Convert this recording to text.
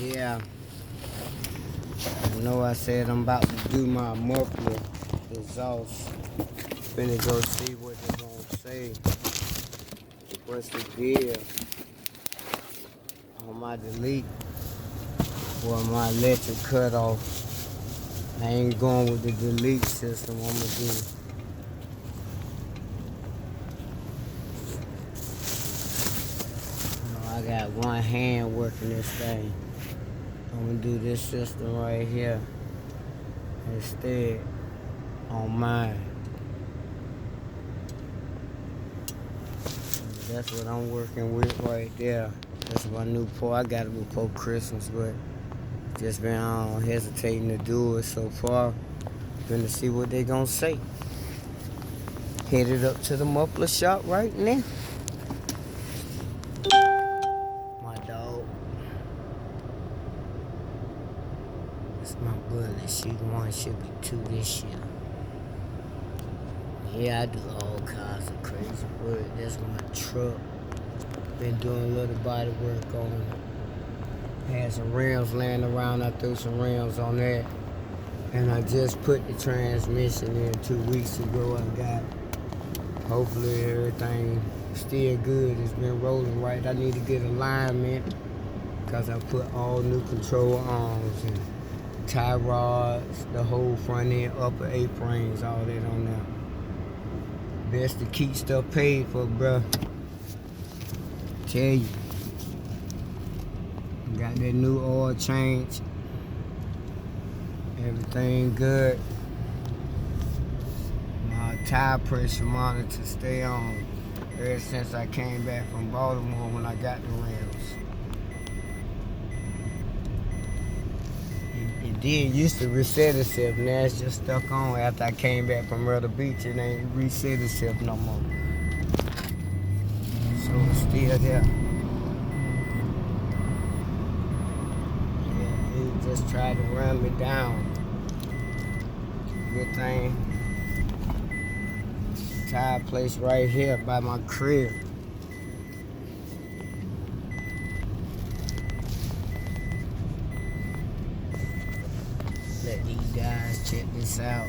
Yeah, I know I said I'm about to do my muffler exhaust. Finna go see what they're gonna say. What's the deal on my delete or my electric cut off. I ain't going with the delete system. I'ma do. I got one hand working this thing. I'm gonna do this system right here instead on mine. That's what I'm working with right there. That's my new part. I got it before Christmas, but just been hesitating to do it so far. Gonna see what they gonna say. Headed up to the muffler shop right now. My dog. That's my bullet. She one, should be two this year. Yeah, I do all kinds of crazy work. That's my truck. Been doing a little body work on it. Had some rims laying around. I threw some rims on that. And I just put the transmission in 2 weeks ago. I got, hopefully everything still good. It's been rolling right. I need to get alignment because I put all new control arms and tie rods, the whole front end, upper A-frames, all that on there. Best to keep stuff paid for, bruh. Tell you. Got that new oil change. Everything good. My tire pressure monitor stay on ever since I came back from Baltimore when I got the rims. It did used to reset itself. Now it's just stuck on. After I came back from Myrtle Beach, it ain't reset itself no more. So it's still there. Yeah, dude just tried to run me down. Good thing. Tire place right here by my crib. Let these guys check this out.